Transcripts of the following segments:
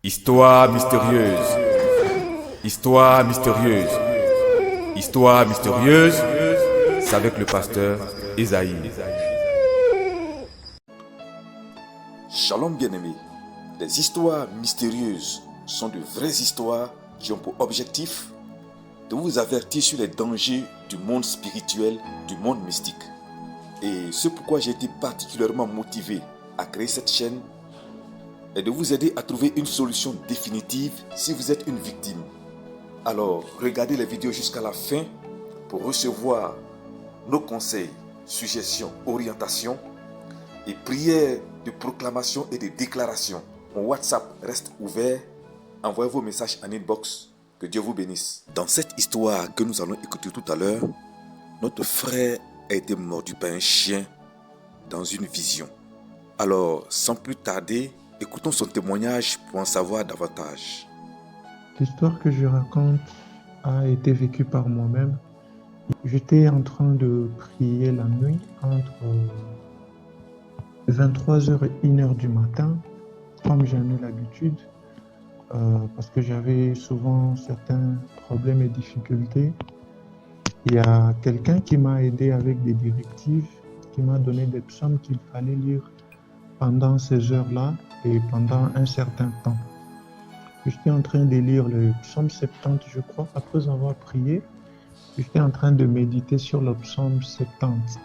Histoire mystérieuse. Histoire mystérieuse. Histoire mystérieuse. C'est avec le pasteur Esaïe. Shalom bien-aimés, les histoires mystérieuses sont de vraies histoires qui ont pour objectif de vous avertir sur les dangers du monde spirituel, du monde mystique. Et c'est pourquoi j'ai été particulièrement motivé à créer cette chaîne et de vous aider à trouver une solution définitive si vous êtes une victime. Alors, regardez les vidéos jusqu'à la fin pour recevoir nos conseils, suggestions, orientations et prières de proclamation et de déclaration. Mon WhatsApp reste ouvert. Envoyez vos messages en inbox. Que Dieu vous bénisse. Dans cette histoire que nous allons écouter tout à l'heure, notre frère a été mordu par un chien dans une vision. Alors, sans plus tarder, écoutons son témoignage pour en savoir davantage. L'histoire que je raconte a été vécue par moi-même. J'étais en train de prier la nuit entre 23h et 1h du matin, comme j'en ai l'habitude, parce que j'avais souvent certains problèmes et difficultés. Il y a quelqu'un qui m'a aidé avec des directives, qui m'a donné des psaumes qu'il fallait lire pendant ces heures-là et pendant un certain temps. J'étais en train de lire le psaume 70, je crois, après avoir prié. J'étais en train de méditer sur le psaume 70.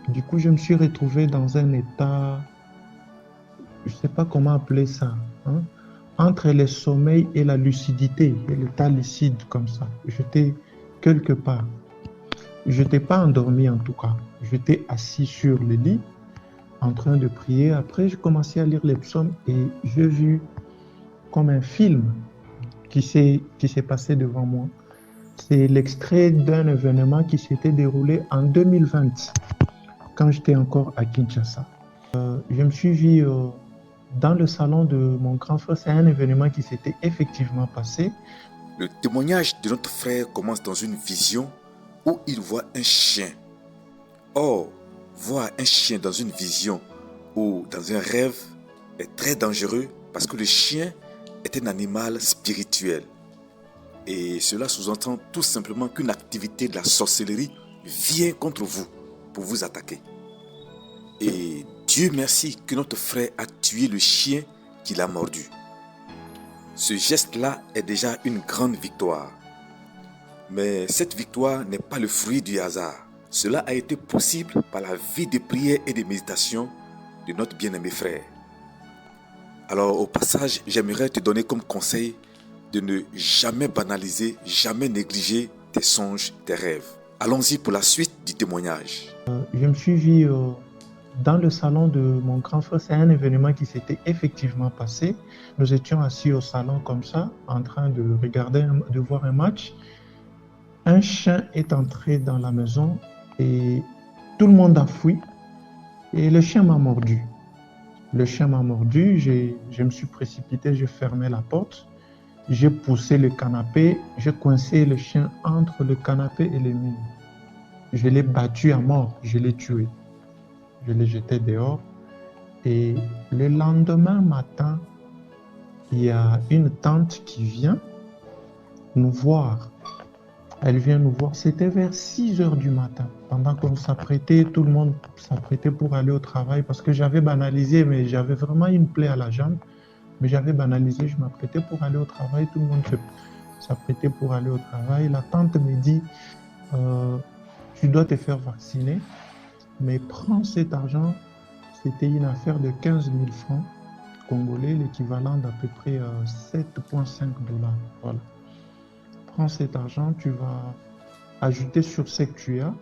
Du coup, je me suis retrouvé dans un état, je ne sais pas comment appeler ça, entre le sommeil et la lucidité, et l'état lucide comme ça. J'étais quelque part. Je n'étais pas endormi en tout cas. J'étais assis sur le lit, en train de prier. Après, j'ai commencé à lire les psaumes et j'ai vu comme un film qui s'est passé devant moi. C'est l'extrait d'un événement qui s'était déroulé en 2020, quand j'étais encore à Kinshasa. Je me suis vu dans le salon de mon grand frère. C'est un événement qui s'était effectivement passé. Le témoignage de notre frère commence dans une vision où il voit un chien. Or, voir un chien dans une vision ou dans un rêve est très dangereux parce que le chien est un animal spirituel. Et cela sous-entend tout simplement qu'une activité de la sorcellerie vient contre vous pour vous attaquer. Et Dieu merci que notre frère a tué le chien qui l'a mordu. Ce geste-là est déjà une grande victoire. Mais cette victoire n'est pas le fruit du hasard. Cela a été possible par la vie de prière et de méditation de notre bien-aimé frère. Alors au passage, j'aimerais te donner comme conseil de ne jamais banaliser, jamais négliger tes songes, tes rêves. Allons-y pour la suite du témoignage. Je me suis vu dans le salon de mon grand frère. C'est un événement qui s'était effectivement passé. Nous étions assis au salon comme ça, en train de regarder, de voir un match. Un chien est entré dans la maison et tout le monde a fui. Et le chien m'a mordu. Le chien m'a mordu, je me suis précipité, j'ai fermé la porte. J'ai poussé le canapé, j'ai coincé le chien entre le canapé et le mur. Je l'ai battu à mort, je l'ai tué. Je l'ai jeté dehors. Et le lendemain matin, il y a une tante qui vient nous voir. Elle vient nous voir, c'était vers 6h du matin. Pendant qu'on s'apprêtait, tout le monde s'apprêtait pour aller au travail parce que j'avais banalisé, mais j'avais vraiment une plaie à la jambe. Mais j'avais banalisé, je m'apprêtais pour aller au travail, tout le monde s'apprêtait pour aller au travail. La tante me dit, tu dois te faire vacciner, mais prends cet argent. C'était une affaire de 15 000 francs congolais, l'équivalent d'à peu près 7,5 $. Voilà. Prends cet argent, tu vas ajouter sur ce que tu as,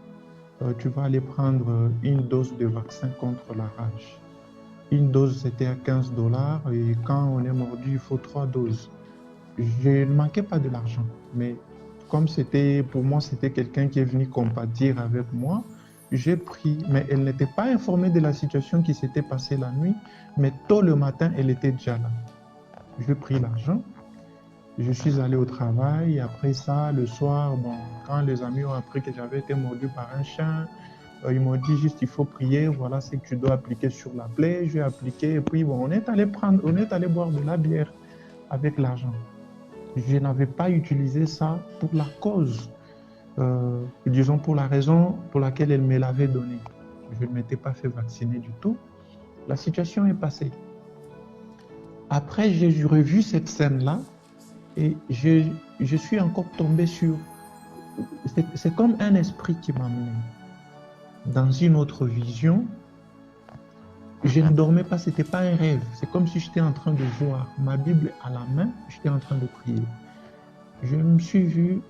tu vas aller prendre une dose de vaccin contre la rage. Une dose, c'était à 15 $ et quand on est mordu, il faut 3 doses. Je ne manquais pas de l'argent, mais comme c'était pour moi, c'était quelqu'un qui est venu compatir avec moi, j'ai pris, mais elle n'était pas informée de la situation qui s'était passée la nuit, mais tôt le matin, elle était déjà là. J'ai pris l'argent, je suis allé au travail, après ça, le soir, quand les amis ont appris que j'avais été mordu par un chien, ils m'ont dit juste il faut prier, voilà ce que tu dois appliquer sur la plaie. J'ai appliqué et puis on est allé boire de la bière. avec l'argent. Je n'avais pas utilisé ça pour la cause, disons pour la raison pour laquelle elle me l'avait donné. Je ne m'étais pas fait vacciner du tout. La situation est passée. Après, j'ai revu cette scène-là et je suis encore tombé sur... C'est comme un esprit qui m'a amené dans une autre vision. Je ne dormais pas, ce n'était pas un rêve. C'est comme si j'étais en train de voir ma Bible à la main, j'étais en train de prier. Je me suis vu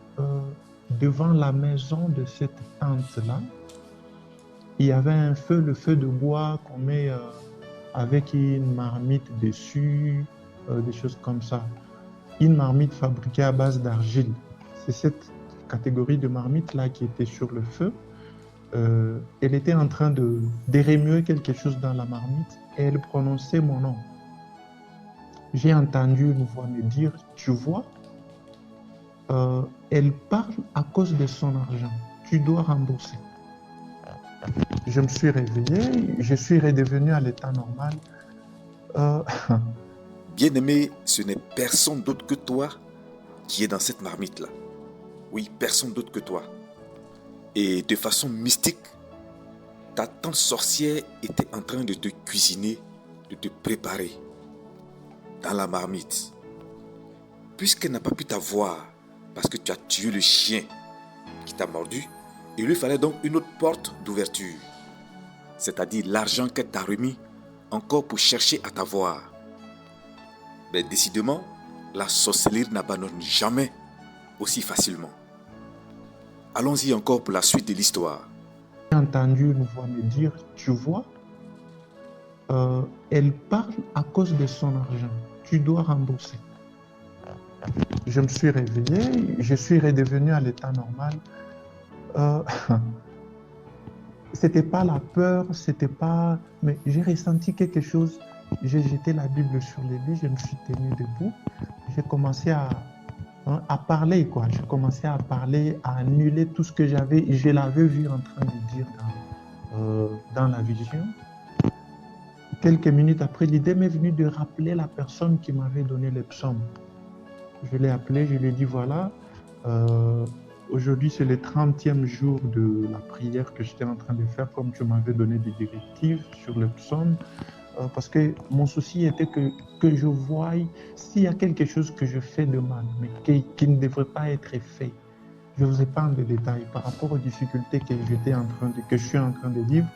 devant la maison de cette tante-là. Il y avait un feu, le feu de bois qu'on met avec une marmite dessus, des choses comme ça. Une marmite fabriquée à base d'argile. C'est cette catégorie de marmite-là qui était sur le feu. Elle était en train de remuer quelque chose dans la marmite et elle prononçait mon nom. J'ai entendu une voix me dire, tu vois, elle parle à cause de son argent. Tu dois rembourser. Je me suis réveillé, je suis redevenu à l'état normal. Bien-aimé, ce n'est personne d'autre que toi qui est dans cette marmite-là. Oui, personne d'autre que toi. Et de façon mystique, ta tante sorcière était en train de te cuisiner, de te préparer dans la marmite. Puisqu'elle n'a pas pu t'avoir parce que tu as tué le chien qui t'a mordu, il lui fallait donc une autre porte d'ouverture, c'est-à-dire l'argent qu'elle t'a remis encore pour chercher à t'avoir. Mais décidément, la sorcellerie n'abandonne jamais aussi facilement. Allons-y encore pour la suite de l'histoire. J'ai entendu une voix me dire, tu vois, elle parle à cause de son argent. Tu dois rembourser. Je me suis réveillé, je suis redevenu à l'état normal. C'était pas la peur, c'était pas... Mais j'ai ressenti quelque chose. J'ai jeté la Bible sur le lit, je me suis tenu debout. J'ai commencé à parler, quoi. J'ai commencé à parler, à annuler tout ce que j'avais. Je l'avais vu en train de dire dans la vision. Quelques minutes après, l'idée m'est venue de rappeler la personne qui m'avait donné les psaumes. Je l'ai appelé, je lui ai dit, voilà, aujourd'hui c'est le 30e jour de la prière que j'étais en train de faire, comme tu m'avais donné des directives sur le psaume. Parce que mon souci était que je voie s'il y a quelque chose que je fais de mal, mais qui ne devrait pas être fait. Je vous épargne des détails par rapport aux difficultés que je suis en train de vivre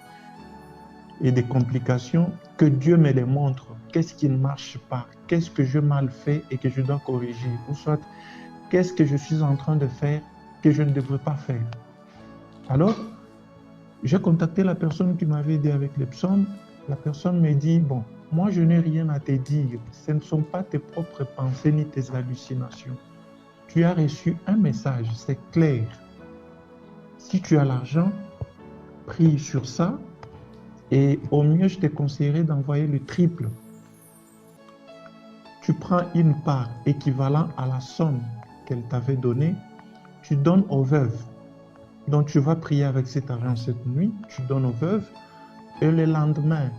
et des complications, que Dieu me les montre. Qu'est-ce qui ne marche pas? Qu'est-ce que je mal fais et que je dois corriger? Ou soit, qu'est-ce que je suis en train de faire que je ne devrais pas faire? Alors, j'ai contacté la personne qui m'avait aidé avec les psaumes. La personne me dit, bon, moi je n'ai rien à te dire. Ce ne sont pas tes propres pensées ni tes hallucinations. Tu as reçu un message, c'est clair. Si tu as l'argent, prie sur ça. Et au mieux, je te conseillerais d'envoyer le triple. Tu prends une part équivalente à la somme qu'elle t'avait donnée, tu donnes aux veuves. Donc tu vas prier avec cet argent cette nuit, tu donnes aux veuves. Et le lendemain,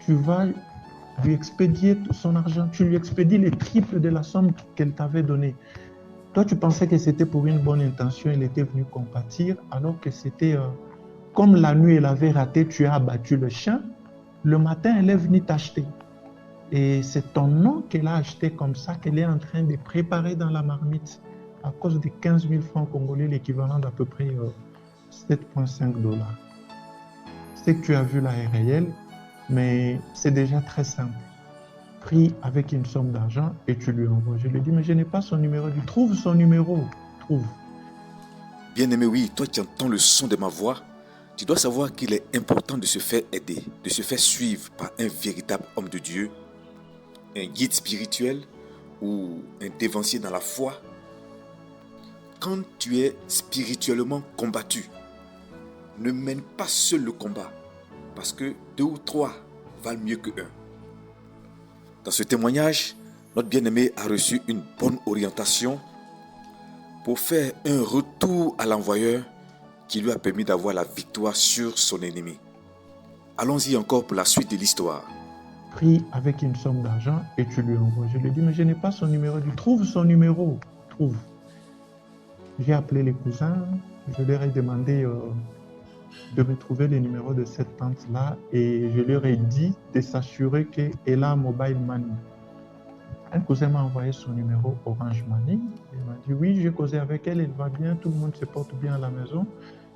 tu vas lui expédier son argent. Tu lui expédies le triple de la somme qu'elle t'avait donnée. Toi, tu pensais que c'était pour une bonne intention, elle était venue compatir, alors que c'était... comme la nuit, elle avait raté, tu as abattu le chien. Le matin, elle est venue t'acheter. Et c'est ton nom qu'elle a acheté comme ça, qu'elle est en train de préparer dans la marmite à cause de 15 000 francs congolais, l'équivalent d'à peu près 7,5 $. Ce que tu as vu là est réel, mais c'est déjà très simple. Prie avec une somme d'argent et tu lui envoies. Je lui dis, mais je n'ai pas son numéro. Il dit, trouve son numéro. Trouve. Bien-aimé, oui, toi qui entends le son de ma voix, tu dois savoir qu'il est important de se faire aider, de se faire suivre par un véritable homme de Dieu, un guide spirituel ou un dévancier dans la foi. Quand tu es spirituellement combattu, ne mène pas seul le combat, parce que 2 ou 3 valent mieux que 1. Dans ce témoignage, notre bien-aimé a reçu une bonne orientation pour faire un retour à l'envoyeur qui lui a permis d'avoir la victoire sur son ennemi. Allons-y encore pour la suite de l'histoire. pris avec une somme d'argent et tu lui envoies. Je lui ai dit, mais je n'ai pas son numéro. Il dit, trouve son numéro. Trouve. J'ai appelé les cousins. Je leur ai demandé de me trouver les numéros de cette tante-là et je leur ai dit de s'assurer qu'elle a un mobile money. Un cousin m'a envoyé son numéro Orange Money. Il m'a dit, oui, j'ai causé avec elle, elle va bien, tout le monde se porte bien à la maison.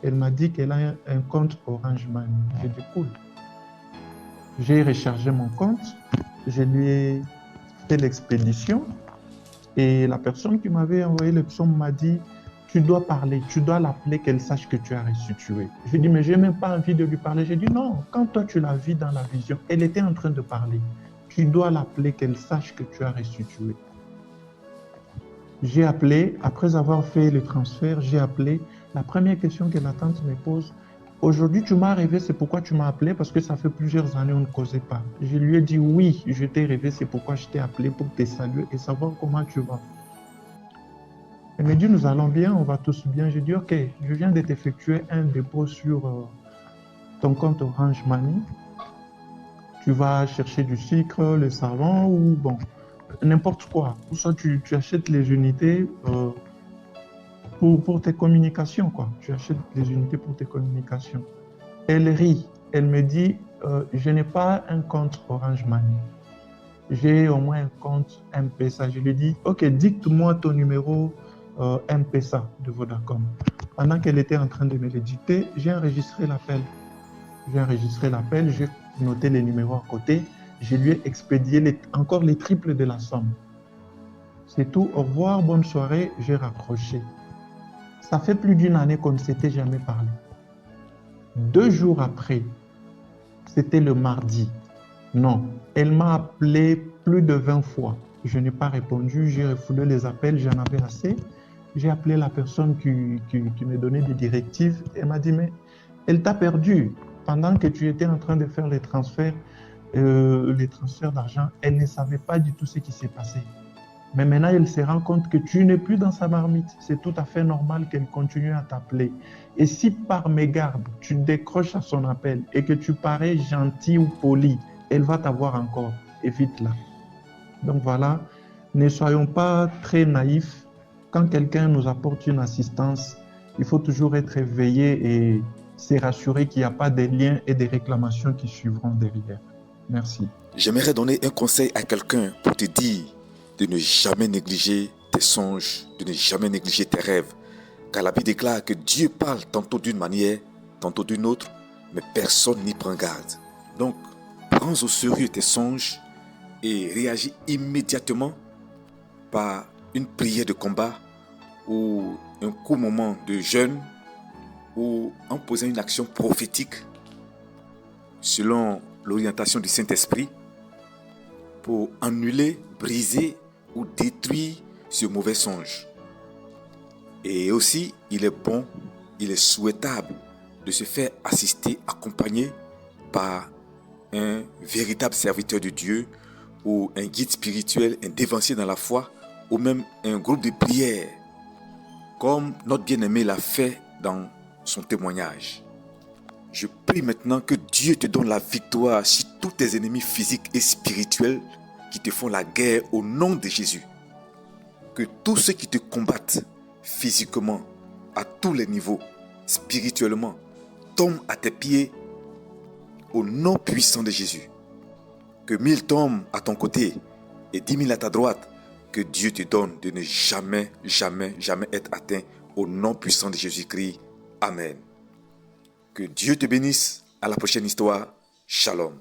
Elle m'a dit qu'elle a un compte Orange Money. J'ai dit, cool. J'ai rechargé mon compte, je lui ai fait l'expédition et la personne qui m'avait envoyé le psaume m'a dit, tu dois parler, tu dois l'appeler, qu'elle sache que tu as restitué. J'ai dit, mais je n'ai même pas envie de lui parler. J'ai dit, non, quand toi tu l'as vue dans la vision, elle était en train de parler. Tu dois l'appeler, qu'elle sache que tu as restitué. J'ai appelé, après avoir fait le transfert, j'ai appelé. La première question que la tante me pose, aujourd'hui tu m'as rêvé, c'est pourquoi tu m'as appelé, parce que ça fait plusieurs années on ne causait pas. Je lui ai dit, oui, je t'ai rêvé, c'est pourquoi je t'ai appelé pour te saluer et savoir comment tu vas. Elle me dit, nous allons bien, on va tous bien. J'ai dit, ok, je viens de t'effectuer un dépôt sur ton compte Orange Money. Tu vas chercher du sucre, le savon ou bon, n'importe quoi. Ou soit tu achètes les unités pour tes communications, quoi. Tu achètes les unités pour tes communications. Elle rit. Elle me dit, je n'ai pas un compte Orange Money. J'ai au moins un compte M-Pesa. Je lui dis, ok, dicte-moi ton numéro M-Pesa de Vodacom. Pendant qu'elle était en train de me le dicter, j'ai enregistré l'appel. J'ai noté les numéros à côté. Je lui ai expédié encore les triples de la somme. C'est tout. Au revoir, bonne soirée. J'ai raccroché. Ça fait plus d'une année qu'on ne s'était jamais parlé. 2 jours après, c'était le mardi. Non, elle m'a appelé plus de 20 fois. Je n'ai pas répondu, j'ai refoulé les appels, j'en avais assez. J'ai appelé la personne qui me donnait des directives. Elle m'a dit, mais elle t'a perdu. Pendant que tu étais en train de faire les transferts d'argent, elle ne savait pas du tout ce qui s'est passé. Mais maintenant, elle se rend compte que tu n'es plus dans sa marmite. C'est tout à fait normal qu'elle continue à t'appeler. Et si par mégarde, tu décroches à son appel et que tu parais gentil ou poli, elle va t'avoir encore. Évite-la. Donc voilà, ne soyons pas très naïfs. Quand quelqu'un nous apporte une assistance, il faut toujours être éveillé et se rassurer qu'il n'y a pas des liens et des réclamations qui suivront derrière. Merci. J'aimerais donner un conseil à quelqu'un pour te dire de ne jamais négliger tes songes, de ne jamais négliger tes rêves. Car la Bible déclare que Dieu parle tantôt d'une manière, tantôt d'une autre, mais personne n'y prend garde. Donc, prends au sérieux tes songes et réagis immédiatement par une prière de combat ou un court moment de jeûne ou en posant une action prophétique selon l'orientation du Saint-Esprit pour annuler, briser ou détruire ce mauvais songe. Et aussi, il est bon, il est souhaitable de se faire assister, accompagner par un véritable serviteur de Dieu ou un guide spirituel, un dévancier dans la foi ou même un groupe de prière, comme notre bien-aimé l'a fait dans son témoignage. Je prie maintenant que Dieu te donne la victoire sur tous tes ennemis physiques et spirituels qui te font la guerre au nom de Jésus. Que tous ceux qui te combattent physiquement, à tous les niveaux, spirituellement, tombent à tes pieds au nom puissant de Jésus. Que 1000 tombent à ton côté et 10 000 à ta droite. Que Dieu te donne de ne jamais, jamais, jamais être atteint au nom puissant de Jésus-Christ. Amen. Que Dieu te bénisse. À la prochaine histoire. Shalom.